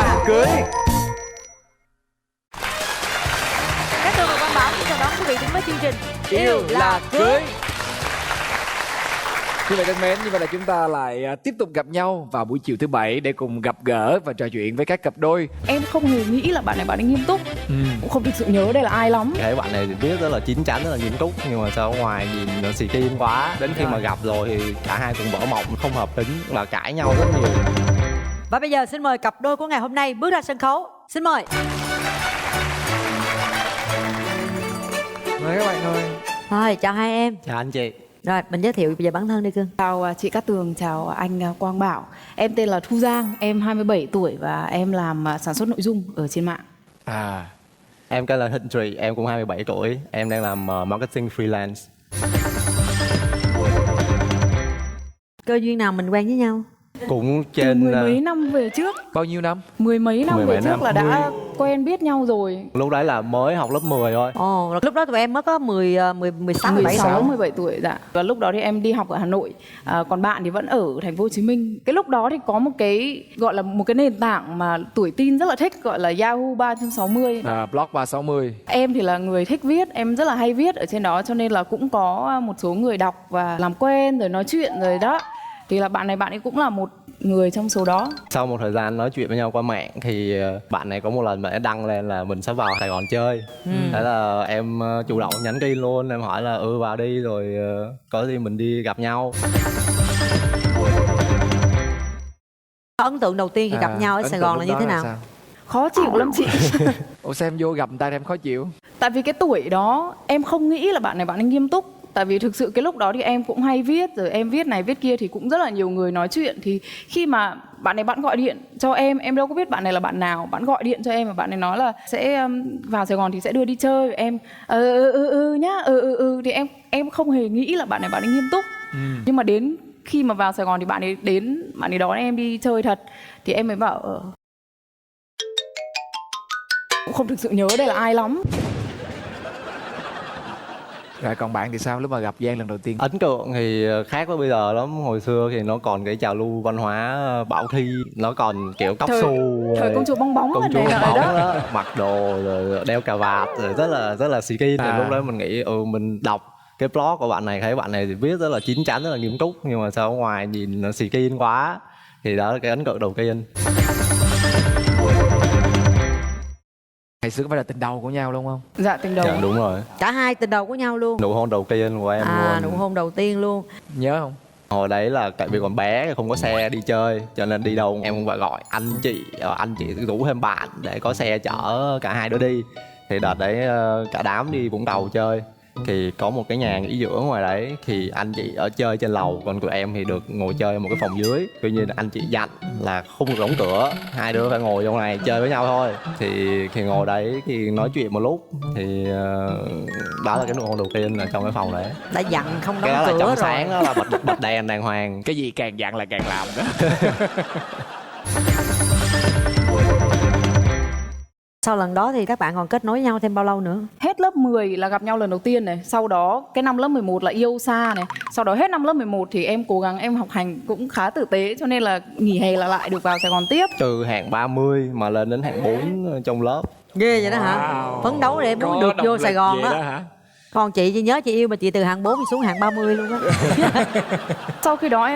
là cưới. Các Tường và Quang Bảo xin chào đón quý vị đến với chương trình Yêu là cưới. Quý vị thân mến, như vậy là chúng ta lại tiếp tục gặp nhau vào buổi chiều thứ Bảy để cùng gặp gỡ và trò chuyện với các cặp đôi. Em không hề nghĩ là bạn này nghiêm túc, cũng không thực sự nhớ đây là ai lắm. Cái bạn này thì biết rất là chín chắn, rất là nghiêm túc, nhưng mà sao ở ngoài nhìn nó xì tin quá. Đến khi mà gặp rồi thì cả hai cùng vỡ mộng, không hợp tính và cãi nhau rất nhiều. Và bây giờ xin mời cặp đôi của ngày hôm nay bước ra sân khấu. Xin mời. Mời các bạn ơi. Rồi, chào hai em. Chào anh chị. Rồi, mình giới thiệu về bản thân đi cưng. Chào chị Cát Tường, chào anh Quang Bảo. Em tên là Thu Giang, em 27 tuổi và em làm sản xuất nội dung ở trên mạng. Em tên là Thịnh Trì, em cũng 27 tuổi, em đang làm marketing freelance. Cơ duyên nào mình quen với nhau? Cũng Từ trên mười mấy năm về trước. Bao nhiêu năm? Mười mấy năm Mười về mấy trước năm. là đã quen biết nhau rồi. lúc đấy là mới học lớp 10 thôi. Ồ, lúc đó tụi em mới có 16, 17 16, 17 tuổi dạ. Và lúc đó thì em đi học ở Hà Nội, còn bạn thì vẫn ở thành phố Hồ Chí Minh. Cái lúc đó thì có một cái gọi là một cái nền tảng mà tuổi teen rất là thích, gọi là Yahoo 360. Blog 360. Em thì là người thích viết, em rất là hay viết ở trên đó, cho nên là cũng có một số người đọc và làm quen rồi nói chuyện rồi đó. Thì là bạn ấy cũng là một người trong số đó. Sau một thời gian nói chuyện với nhau qua mạng thì bạn này có một lần mà đăng lên là mình sẽ vào Sài Gòn chơi. Thế là em chủ động nhắn tin luôn, em hỏi là vào đi rồi có gì mình đi gặp nhau. Ấn tượng đầu tiên khi gặp nhau ở Sài Gòn là như thế nào? Khó chịu lắm chị. Ủa sao em vô gặp người ta em khó chịu? Tại vì cái tuổi đó em không nghĩ là bạn ấy nghiêm túc. Tại vì thực sự cái lúc đó thì em cũng hay viết, rồi em viết này viết kia thì cũng rất là nhiều người nói chuyện. Thì khi mà bạn gọi điện cho em đâu có biết bạn này là bạn nào. Bạn gọi điện cho em và bạn ấy nói là sẽ vào Sài Gòn thì sẽ đưa đi chơi. Em nhá, thì em không hề nghĩ là bạn ấy nghiêm túc. Nhưng mà đến khi mà vào Sài Gòn thì bạn ấy đón em đi chơi thật. Thì em mới bảo cũng không thực sự nhớ đây là ai lắm. Rồi còn bạn thì sao lúc mà gặp Giang lần đầu tiên? Ấn tượng thì khác với bây giờ lắm. Hồi xưa thì nó còn cái trào lưu văn hóa bảo thi, nó còn kiểu tóc xù, thời công chúa bong bóng công chúa này bong bóng đó. đó, mặc đồ rồi đeo cà vạt rồi rất là xì kin. Lúc đó mình nghĩ mình đọc cái blog của bạn này, thấy bạn này thì viết rất là chín chắn, rất là nghiêm túc, nhưng mà sao ở ngoài nhìn nó xì kin quá. Thì đó là cái ấn tượng đầu tiên. Ngày xưa có phải là tình đầu của nhau luôn không? Dạ tình đầu. Dạ đúng rồi. Cả hai tình đầu của nhau luôn. Nụ hôn đầu tiên của em luôn. Nụ hôn đầu tiên luôn. Nhớ không? Hồi đấy là tại vì còn bé không có xe đi chơi, cho nên đi đâu em cũng phải gọi anh chị rủ thêm bạn để có xe chở cả hai đứa đi. Thì đợt đấy cả đám đi Vũng Tàu chơi, thì có một cái nhà nghỉ dưỡng ngoài đấy, thì anh chị ở chơi trên lầu, còn tụi em thì được ngồi chơi một cái phòng dưới. Tuy nhiên anh chị dặn là không được đóng cửa, hai đứa phải ngồi trong này chơi với nhau thôi. Thì ngồi đấy thì nói chuyện một lúc, thì đó là cái nụ hôn đầu tiên ở trong cái phòng đấy. Đã dặn không đóng Cái đó là cửa trong rồi. sáng, đó là bật đèn đàng hoàng. Cái gì càng dặn là càng làm đó. Sau lần đó thì các bạn còn kết nối nhau thêm bao lâu nữa? Hết lớp 10 là gặp nhau lần đầu tiên này. Sau đó cái năm lớp 11 là yêu xa này. Sau đó hết năm lớp 11 thì em cố gắng em học hành cũng khá tử tế, cho nên là nghỉ hè là lại được vào Sài Gòn tiếp. Từ hạng 30 mà lên đến hạng 4 trong lớp. Ghê vậy đó hả? Phấn đấu để muốn được vô Sài Gòn đó. Hả? Còn chị chỉ nhớ chị yêu mà chị từ hạng 4 xuống hạng 30 luôn á. Sau khi đó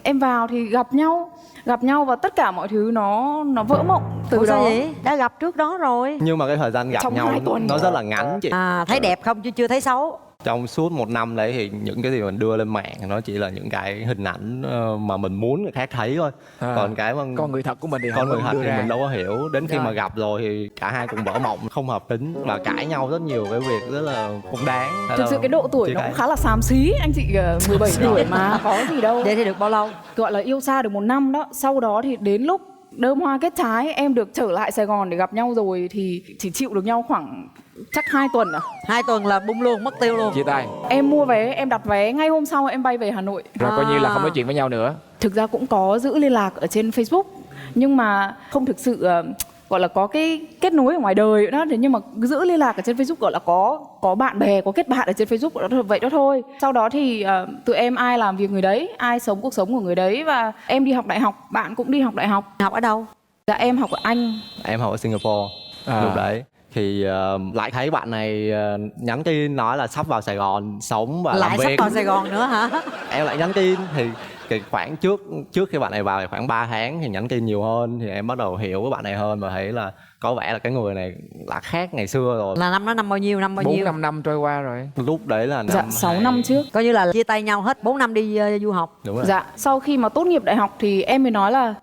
em vào thì gặp nhau và tất cả mọi thứ nó vỡ mộng từ Ủa đó. sao vậy? Đã gặp trước đó rồi. Nhưng mà cái thời gian gặp Trong nhau 2 tuần. nó rất là ngắn chị. Thấy đẹp không chứ chưa thấy xấu. Trong suốt một năm đấy thì những cái gì mình đưa lên mạng nó chỉ là những cái hình ảnh mà mình muốn người khác thấy thôi. Còn cái mà con người thật của mình thì con người thật đưa thì ra. mình đâu có hiểu. Đến khi mà gặp rồi thì cả hai cùng vỡ mộng, không hợp tính và cãi nhau rất nhiều, cái việc rất là không đáng. Thực sự cái độ tuổi nó cũng khá là xàm xí. Anh chị 17 tuổi mà có gì đâu. Vậy thì được bao lâu? Gọi là yêu xa được 1 năm đó. Sau đó thì đến lúc đơm hoa kết trái, em được trở lại Sài Gòn để gặp nhau rồi thì chỉ chịu được nhau khoảng chắc 2 tuần 2 tuần là bung luôn, mất tiêu luôn. Chia tay. Em mua vé, em đặt vé, ngay hôm sau em bay về Hà Nội. Rồi coi như là không nói chuyện với nhau nữa. Thực ra cũng có giữ liên lạc ở trên Facebook, nhưng mà không thực sự gọi là có cái kết nối ở ngoài đời đó. Thế nhưng mà giữ liên lạc ở trên Facebook, gọi là có bạn bè, có kết bạn ở trên Facebook đó, vậy đó thôi. Sau đó thì tụi em ai làm việc người đấy, ai sống cuộc sống của người đấy, và em đi học đại học, bạn cũng đi học đại học. Học ở đâu? Dạ em học ở Anh. Em học ở Singapore. Lúc đấy thì lại thấy bạn này nhắn tin nói là sắp vào Sài Gòn sống và Lại làm sắp việc. vào Sài Gòn nữa hả? Em lại nhắn tin thì khoảng trước khi bạn này vào thì khoảng 3 tháng thì nhắn tin nhiều hơn, thì em bắt đầu hiểu cái bạn này hơn và thấy là có vẻ là cái người này là khác ngày xưa rồi. Là năm đó năm bao nhiêu? 4-5 năm trôi qua rồi. Lúc đấy là Dạ 6 năm trước. Coi như là chia tay nhau hết 4 năm đi du học. Đúng rồi. Dạ sau khi mà tốt nghiệp đại học thì em mới nói là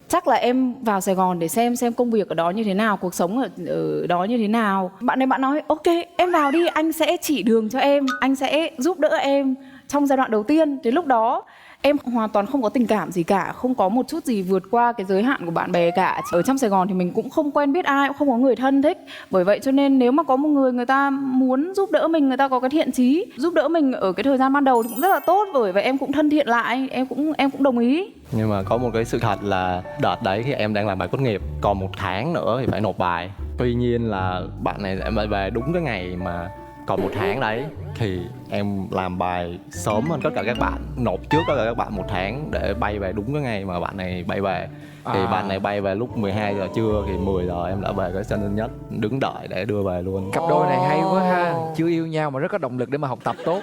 chắc là em vào Sài Gòn để xem công việc ở đó như thế nào, cuộc sống ở đó như thế nào. Bạn nói ok em vào đi, anh sẽ chỉ đường cho em, anh sẽ giúp đỡ em trong giai đoạn đầu tiên. Thì lúc đó em hoàn toàn không có tình cảm gì cả, không có một chút gì vượt qua cái giới hạn của bạn bè cả. Ở trong Sài Gòn thì mình cũng không quen biết ai, cũng không có người thân thích. Bởi vậy cho nên nếu mà có một người ta muốn giúp đỡ mình, người ta có cái thiện chí giúp đỡ mình ở cái thời gian ban đầu thì cũng rất là tốt. Bởi vậy em cũng thân thiện lại, em cũng đồng ý. Nhưng mà có một cái sự thật là đợt đấy khi em đang làm bài tốt nghiệp, còn 1 tháng nữa thì phải nộp bài. Tuy nhiên là bạn này sẽ về đúng cái ngày mà còn 1 tháng đấy, thì em làm bài sớm hơn tất cả các bạn, nộp trước tất cả các bạn 1 tháng để bay về đúng cái ngày mà bạn này bay về. Thì bạn này bay về lúc 12 giờ trưa thì 10 giờ em đã về cái sân Tân Nhất, đứng đợi để đưa về luôn. Cặp đôi này hay quá ha, chưa yêu nhau mà rất có động lực để mà học tập tốt.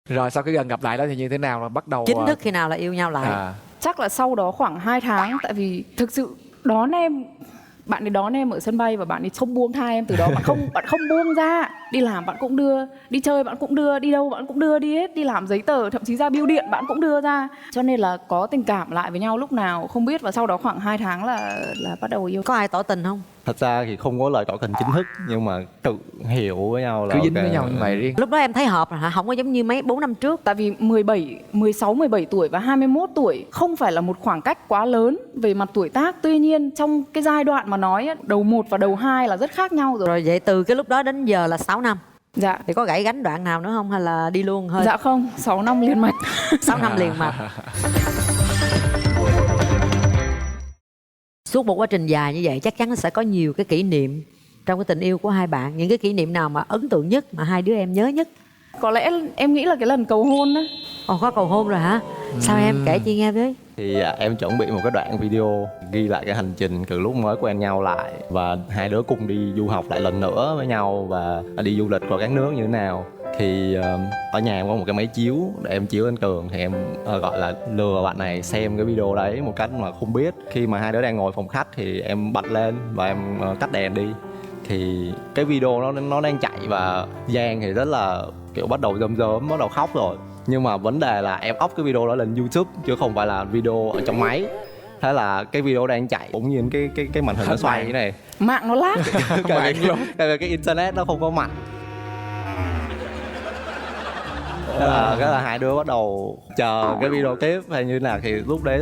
Rồi sau cái gần gặp lại đó thì như thế nào, là bắt đầu Chính thức khi nào là yêu nhau lại? Chắc là sau đó khoảng 2 tháng. Tại vì thực sự bạn ấy đón em ở sân bay và bạn ấy không buông tha em từ đó. Bạn không buông ra. Đi làm bạn cũng đưa, đi chơi bạn cũng đưa, đi đâu bạn cũng đưa đi hết, đi làm giấy tờ, thậm chí ra bưu điện bạn cũng đưa ra. Cho nên là có tình cảm lại với nhau lúc nào không biết. Và sau đó khoảng 2 tháng là bắt đầu yêu. Có ai tỏ tình không? Thật ra thì không có lời tỏ tình chính thức, nhưng mà tự hiểu với nhau là cứ dính ok. với nhau như vậy riêng. Lúc đó em thấy hợp rồi hả? Không có giống như mấy 4 năm trước. Tại vì 16, 17 tuổi và 21 tuổi không phải là một khoảng cách quá lớn về mặt tuổi tác. Tuy nhiên trong cái giai đoạn mà nói đầu 1 và đầu 2 là rất khác nhau rồi. Rồi vậy từ cái lúc đó đến giờ là 6 năm. Dạ. Thì có gãy gánh đoạn nào nữa không hay là đi luôn thôi? Dạ không, 6 năm liền mạch. 6 năm liền mạch. Suốt một quá trình dài như vậy chắc chắn sẽ có nhiều cái kỷ niệm trong cái tình yêu của hai bạn. Những cái kỷ niệm nào mà ấn tượng nhất, mà hai đứa em nhớ nhất? Có lẽ em nghĩ là cái lần cầu hôn đó. Ồ, có cầu hôn rồi hả? Sao em kể chị nghe với? Thì em chuẩn bị một cái đoạn video ghi lại cái hành trình từ lúc mới quen nhau lại, và hai đứa cùng đi du học lại lần nữa với nhau, và đi du lịch qua các nước như thế nào. Thì ở nhà em có một cái máy chiếu để em chiếu lên tường, thì em gọi là lừa bạn này xem cái video đấy một cách mà không biết. Khi mà hai đứa đang ngồi phòng khách thì em bật lên và em tắt đèn đi. Thì cái video nó đang chạy và Giang thì rất là kiểu bắt đầu rơm bắt đầu khóc rồi. Nhưng mà vấn đề là em up cái video đó lên YouTube chứ không phải là video ở trong máy. Thế là cái video đang chạy bỗng nhiên cái màn hình nó xoay cái này, mạng nó lag. Tại vì cái internet nó không có mạnh. Thế là hai đứa bắt đầu chờ cái video tiếp hay như thế nào, thì lúc đấy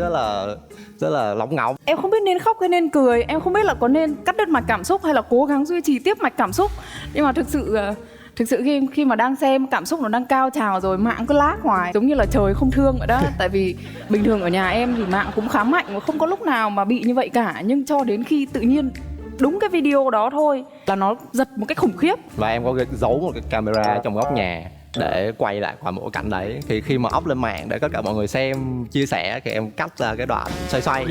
rất là lóng ngóng. Em không biết nên khóc hay nên cười, em không biết là có nên cắt đứt mạch cảm xúc hay là cố gắng duy trì tiếp mạch cảm xúc. Nhưng mà thực sự khi mà đang xem cảm xúc nó đang cao trào rồi, mạng cứ lag hoài, giống như là trời không thương vậy đó. Tại vì bình thường ở nhà em thì mạng cũng khá mạnh và không có lúc nào mà bị như vậy cả. Nhưng cho đến khi tự nhiên đúng cái video đó thôi là nó giật một cách khủng khiếp. Và em có giấu một cái camera trong góc nhà để quay lại qua một cảnh đấy. Thì khi mà up lên mạng để tất cả mọi người xem, chia sẻ, thì em cắt ra cái đoạn xoay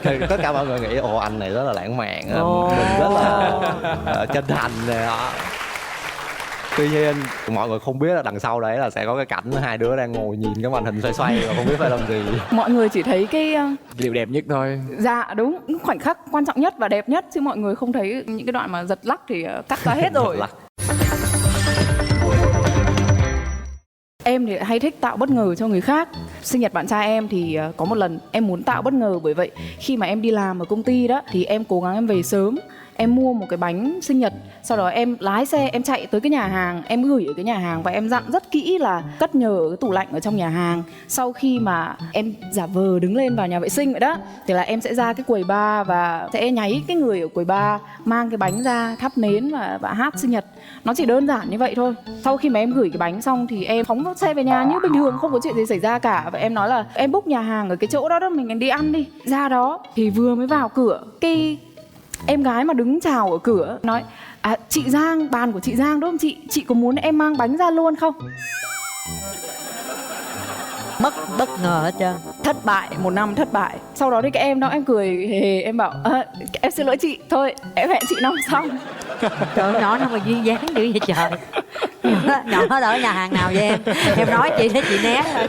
thì tất cả mọi người nghĩ ồ anh này rất là lãng mạn, mình rất là chân thành này đó. Tuy nhiên mọi người không biết là đằng sau đấy là sẽ có cái cảnh hai đứa đang ngồi nhìn cái màn hình xoay và không biết phải làm gì. Mọi người chỉ thấy cái điều đẹp nhất thôi. dạ đúng, khoảnh khắc quan trọng nhất và đẹp nhất, chứ mọi người không thấy những cái đoạn mà giật lắc thì cắt ra hết rồi. Em thì hay thích tạo bất ngờ cho người khác. Sinh nhật bạn trai em thì có một lần em muốn tạo bất ngờ. Bởi vậy khi mà em đi làm ở công ty đó thì em cố gắng em về sớm. Em mua một cái bánh sinh nhật, sau đó em lái xe em chạy tới cái nhà hàng, em gửi ở cái nhà hàng và em dặn rất kỹ là cất nhờ ở cái tủ lạnh ở trong nhà hàng. Sau khi mà em giả vờ đứng lên vào nhà vệ sinh vậy đó, thì là em sẽ ra cái quầy bar và sẽ nháy cái người ở quầy bar mang cái bánh ra, thắp nến và hát sinh nhật. Nó chỉ đơn giản như vậy thôi. Sau khi mà em gửi cái bánh xong thì em phóng xe về nhà như bình thường, không có chuyện gì xảy ra cả. Và em nói là em book nhà hàng ở cái chỗ đó đó, mình đi ăn đi. Ra đó thì vừa mới vào cửa, cái em gái mà đứng chào ở cửa nói chị Giang, bàn của chị Giang đúng không chị? Chị có muốn em mang bánh ra luôn không? mất bất ngờ hết trơn. Thất bại, 1 năm thất bại. Sau đó thì cái em đó em cười hề hề, em bảo em xin lỗi chị, thôi em hẹn chị năm sau. Trời ơi, nhỏ nào mà duyên dáng dữ vậy trời. Nhỏ đó ở nhà hàng nào vậy em? Em nói chị thấy chị né rồi.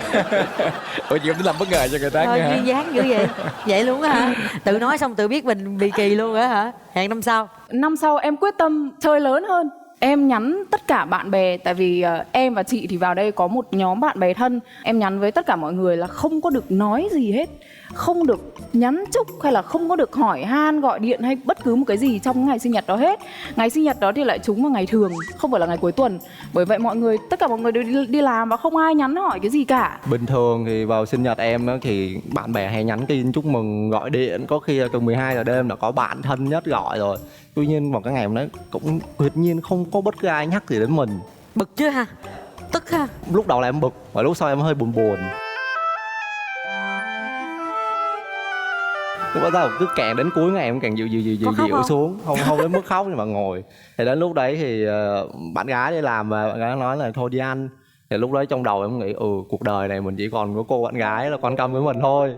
Ủa chị cũng làm bất ngờ cho người ta Thôi nghe hả? duyên dáng dữ vậy. Vậy luôn á hả? Tự nói xong tự biết mình bị kỳ luôn á hả? Hẹn năm sau. Năm sau em quyết tâm chơi lớn hơn. Em nhắn tất cả bạn bè, tại vì em và chị thì vào đây có một nhóm bạn bè thân. Em nhắn với tất cả mọi người là không có được nói gì hết, không được nhắn chúc hay là không có được hỏi han, gọi điện hay bất cứ một cái gì trong ngày sinh nhật đó hết. Ngày sinh nhật đó thì lại trúng vào ngày thường, không phải là ngày cuối tuần. Bởi vậy tất cả mọi người đều đi làm và không ai nhắn hỏi cái gì cả. Bình thường thì vào sinh nhật em á thì bạn bè hay nhắn tin chúc mừng, gọi điện, có khi là từ 12 giờ đêm đã có bạn thân nhất gọi rồi. Tuy nhiên vào cái ngày hôm đấy cũng tuyệt nhiên không có bất cứ ai nhắc gì đến mình. Bực chứ ha? Tức ha? Lúc đầu là em bực, và lúc sau em hơi buồn buồn. Lúc bắt đầu cứ càng đến cuối ngày em càng dịu không? xuống, không đến mức khóc nhưng mà ngồi. Thì đến lúc đấy thì bạn gái đi làm và bạn gái nói là thôi đi ăn. Thì lúc đấy trong đầu em nghĩ cuộc đời này mình chỉ còn có cô bạn gái là quan tâm với mình thôi.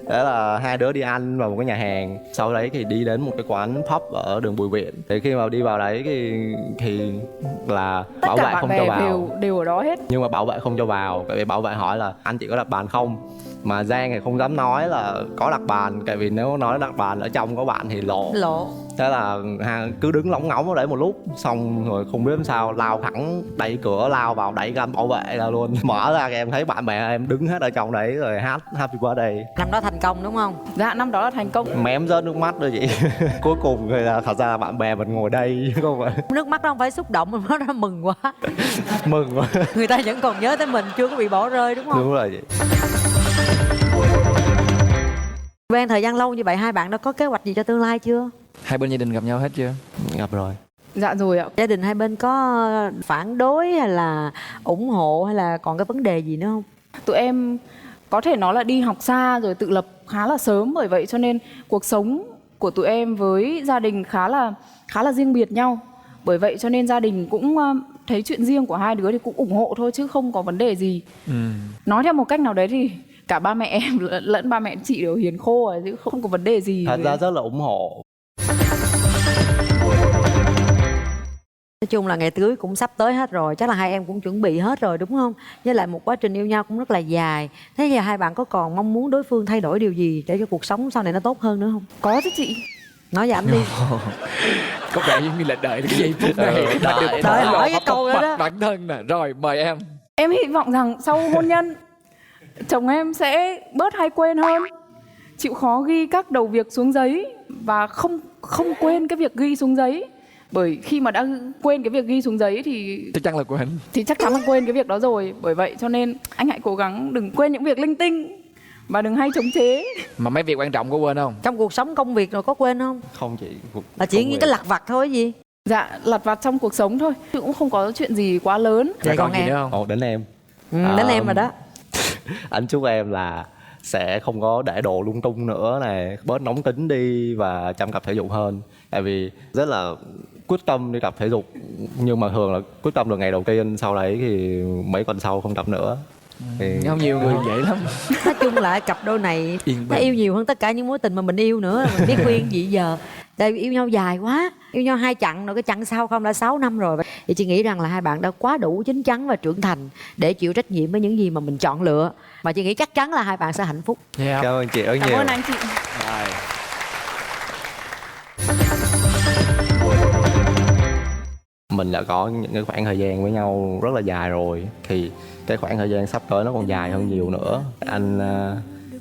Thế là hai đứa đi ăn vào một cái nhà hàng. Sau đấy thì đi đến một cái quán pub ở đường Bùi Viện. Thì khi mà đi vào đấy thì là Tất bảo cả vệ bạn không bè cho vào. đều ở đó hết. Nhưng mà bảo vệ không cho vào. Tại vì bảo vệ hỏi là anh chị có đặt bàn không. Mà Giang thì không dám nói là có đặt bàn. Tại vì nếu nói đặt bàn ở trong có bạn thì lộ. Thế là cứ đứng lóng ngóng ở đấy một lúc. Xong rồi không biết làm sao lao thẳng đẩy cửa lao vào đẩy găm bảo vệ ra luôn. Mở ra thì em thấy bạn bè em đứng hết ở trong đấy rồi hát Happy Birthday. Năm đó thành công đúng không? Dạ năm đó là thành công. Mém rớt nước mắt rồi chị. Cuối cùng thì là thật ra là bạn bè mình ngồi đây chứ không phải. Nước mắt đó không phải xúc động mà nó mừng quá. Mừng quá. Người ta vẫn còn nhớ tới mình, chưa có bị bỏ rơi đúng không? Đúng rồi chị. Quen thời gian lâu như vậy hai bạn đã có kế hoạch gì cho tương lai chưa? Hai bên gia đình gặp nhau hết chưa? Gặp rồi. Dạ rồi ạ. Gia đình hai bên có phản đối hay là ủng hộ hay là còn cái vấn đề gì nữa không? Tụi em có thể nói là đi học xa rồi tự lập khá là sớm, bởi vậy cho nên cuộc sống của tụi em với gia đình khá là riêng biệt nhau. Bởi vậy cho nên gia đình cũng thấy chuyện riêng của hai đứa thì cũng ủng hộ thôi chứ không có vấn đề gì. Nói theo một cách nào đấy thì cả ba mẹ em lẫn ba mẹ chị đều hiền khô rồi chứ không có vấn đề gì. Thật ra rất là ủng hộ. Nói chung là ngày cưới cũng sắp tới hết rồi, chắc là hai em cũng chuẩn bị hết rồi đúng không? Với lại một quá trình yêu nhau cũng rất là dài. Thế giờ hai bạn có còn mong muốn đối phương thay đổi điều gì để cho cuộc sống sau này nó tốt hơn nữa không? Có chứ chị. Nói với ảnh đi. Có vẻ giống như là đợi cái giây phút này đợi hỏi cái câu đó đó. Bản thân nè. Rồi mời em. Em hy vọng rằng sau hôn nhân chồng em sẽ bớt hay quên hơn, chịu khó ghi các đầu việc xuống giấy và không quên cái việc ghi xuống giấy. Bởi khi mà đã quên cái việc ghi xuống giấy thì Chắc chắn là quên. thì chắc chắn là quên cái việc đó rồi. Bởi vậy cho nên anh hãy cố gắng đừng quên những việc linh tinh và đừng hay chống chế. Mà mấy việc quan trọng có quên không? Trong cuộc sống công việc rồi có quên không? Không chị. Là chỉ những cái lặt vặt thôi gì? Dạ, lặt vặt trong cuộc sống thôi, chứ cũng không có chuyện gì quá lớn. Vậy còn còn gì em? nữa không? Đến em. Đến em rồi đó. Anh chúc em là sẽ không có để đồ lung tung nữa này, bớt nóng tính đi và chăm tập thể dục hơn. Tại vì rất là quyết tâm đi tập thể dục, nhưng mà thường là quyết tâm được ngày đầu tiên, sau đấy thì mấy tuần sau không tập nữa. Thì Không nhiều người vậy lắm. Nói chung là cặp đôi này Yên nó bình. yêu nhiều hơn tất cả những mối tình mà mình yêu nữa. Mình biết khuyên gì giờ. Tại vì yêu nhau dài quá. Yêu nhau 2 chặng rồi, cái chặng sau không đã 6 năm rồi. Thì chị nghĩ rằng là hai bạn đã quá đủ chín chắn và trưởng thành để chịu trách nhiệm với những gì mà mình chọn lựa. Mà chị nghĩ chắc chắn là hai bạn sẽ hạnh phúc. Yeah. cảm ơn chị rất Cảm nhiều. ơn anh chị. Rồi. Mình đã có những cái khoảng thời gian với nhau rất là dài rồi, thì cái khoảng thời gian sắp tới nó còn dài hơn nhiều nữa. Anh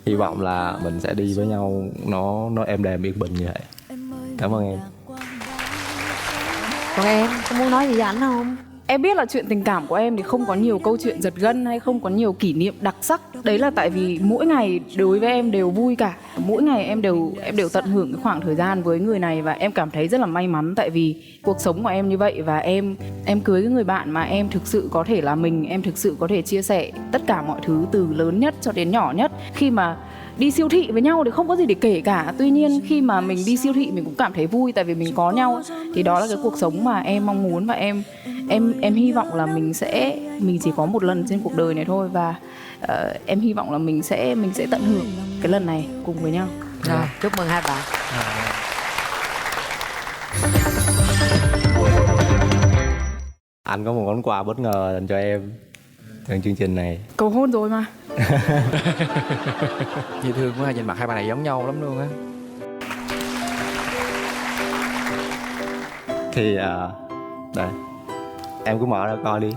hy vọng là mình sẽ đi với nhau nó êm đềm yên bình như vậy. Cảm ơn em. Còn em có muốn nói gì với ảnh không? Em biết là chuyện tình cảm của em thì không có nhiều câu chuyện giật gân hay không có nhiều kỷ niệm đặc sắc. Đấy là tại vì mỗi ngày đối với em đều vui cả. Mỗi ngày em đều tận hưởng cái khoảng thời gian với người này. Và em cảm thấy rất là may mắn tại vì cuộc sống của em như vậy. Và em cưới cái người bạn mà em thực sự có thể là mình. Em thực sự có thể chia sẻ tất cả mọi thứ từ lớn nhất cho đến nhỏ nhất. Khi mà đi siêu thị với nhau thì không có gì để kể cả. Tuy nhiên khi mà mình đi siêu thị mình cũng cảm thấy vui tại vì mình có nhau. Thì đó là cái cuộc sống mà em mong muốn và em em hy vọng là mình chỉ có một lần trên cuộc đời này thôi, và em hy vọng là mình sẽ tận hưởng cái lần này cùng với nhau. Rồi, chúc mừng hai bạn. Anh có một món quà bất ngờ dành cho em trong chương trình này. Cầu hôn rồi mà. Dễ thương quá, nhìn mặt hai bạn này giống nhau lắm luôn á. Thì đây, em cứ mở ra coi đi.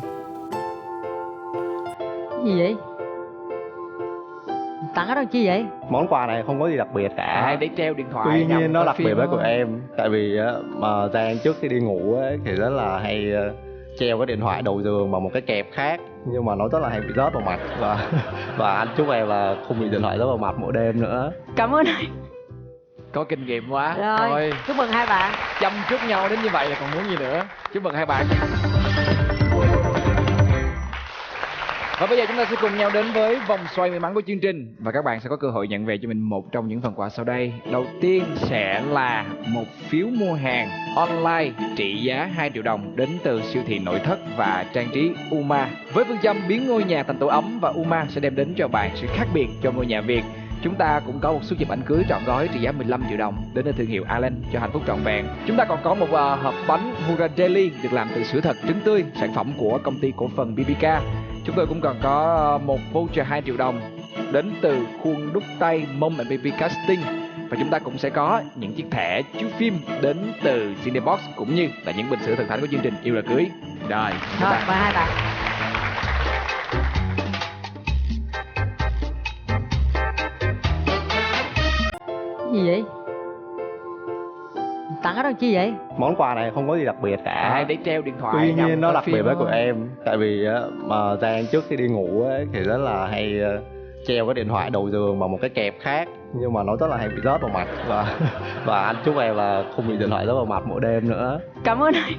Gì vậy? Tặng ở đâu chi vậy? Món quà này không có gì đặc biệt cả. Để treo điện thoại. Tuy ngắm nhiên nó coi đặc phim biệt với thôi. của em. Tại vì mà Giang trước khi đi ngủ ấy, thì rất là hay treo cái điện thoại đầu giường bằng một cái kẹp khác, nhưng mà nó rất là hay bị rớt vào mặt, và anh chúc em là không bị điện thoại rớt vào mặt mỗi đêm nữa. Cảm ơn anh. Có kinh nghiệm quá. Rồi, Thôi, chúc mừng hai bạn. chăm chút nhau đến như vậy là còn muốn gì nữa. Chúc mừng hai bạn. Và bây giờ chúng ta sẽ cùng nhau đến với vòng xoay may mắn của chương trình. Và các bạn sẽ có cơ hội nhận về cho mình một trong những phần quà sau đây. Đầu tiên sẽ là một phiếu mua hàng online trị giá 2 triệu đồng đến từ siêu thị nội thất và trang trí Uma. Với phương châm biến ngôi nhà thành tổ ấm, và Uma sẽ đem đến cho bạn sự khác biệt cho ngôi nhà Việt. Chúng ta cũng có một suất chụp ảnh cưới trọn gói trị giá 15 triệu đồng đến từ thương hiệu Allen cho hạnh phúc trọn vẹn. Chúng ta còn có một hộp bánh Hura Jelly được làm từ sữa thật trứng tươi, sản phẩm của công ty cổ phần BBK. Chúng tôi cũng còn có một voucher 2 triệu đồng đến từ khuôn đúc tay Mom and Baby Casting. Và chúng ta cũng sẽ có những chiếc thẻ chiếu phim đến từ Cinebox, cũng như là những bình sữa thần thánh của chương trình Yêu Là Cưới. Rồi, các Rồi, bạn. mời hai bạn. Gì vậy? Tặng ở đâu chi vậy? Món quà này không có gì đặc biệt cả. Để treo điện thoại. Tuy ngắm nhiên nó coi đặc phim biệt với thôi. của em. Tại vì mà Giang trước khi đi ngủ ấy, thì rất là hay treo cái điện thoại đầu giường bằng một cái kẹp khác, nhưng mà nó rất là hay bị rớt vào mặt, và anh chúc em là không bị điện thoại rớt vào mặt mỗi đêm nữa. Cảm ơn anh.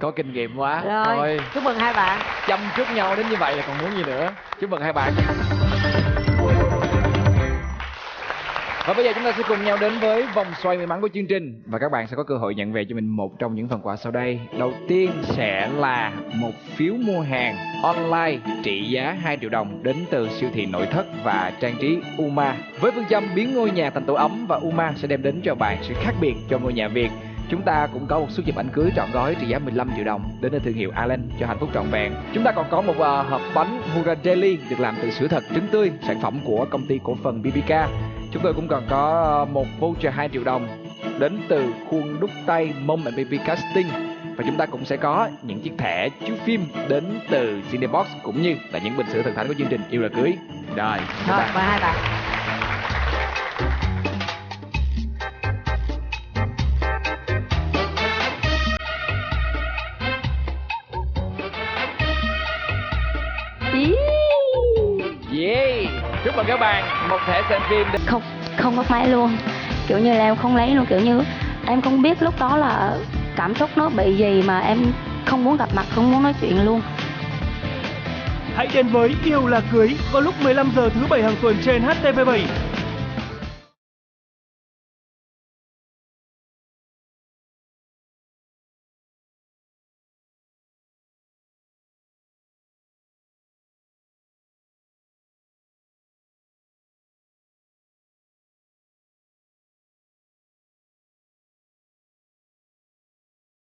Có kinh nghiệm quá. Rồi, Thôi, chúc mừng hai bạn. chăm chút nhau đến như vậy là còn muốn gì nữa. Chúc mừng hai bạn. Và bây giờ chúng ta sẽ cùng nhau đến với vòng xoay may mắn của chương trình. Và các bạn sẽ có cơ hội nhận về cho mình một trong những phần quà sau đây. Đầu tiên sẽ là một phiếu mua hàng online trị giá 2 triệu đồng đến từ siêu thị nội thất và trang trí Uma. Với phương châm biến ngôi nhà thành tổ ấm, và Uma sẽ đem đến cho bạn sự khác biệt cho ngôi nhà Việt. Chúng ta cũng có một suất chụp ảnh cưới trọn gói trị giá 15 triệu đồng đến từ thương hiệu Allen cho hạnh phúc trọn vẹn. Chúng ta còn có một hộp bánh Hura Jelly được làm từ sữa thật trứng tươi, sản phẩm của công ty cổ phần BBK. Chúng tôi cũng còn có một voucher 2 triệu đồng đến từ khuôn đúc tay Mom and Baby Casting. Và chúng ta cũng sẽ có những chiếc thẻ chiếu phim đến từ Cinebox, cũng như là những bình sữa thần thánh của chương trình Yêu Là Cưới. Rồi, các Rồi, bạn. mời hai bạn. Yeah, chúc mừng các bạn một thẻ xem phim. Không có máy luôn, kiểu như là em không lấy luôn, kiểu như em không biết lúc đó là cảm xúc nó bị gì mà em không muốn gặp mặt, không muốn nói chuyện luôn. Hãy đến với Yêu Là Cưới vào lúc 15 giờ thứ 7 hàng tuần trên HTV7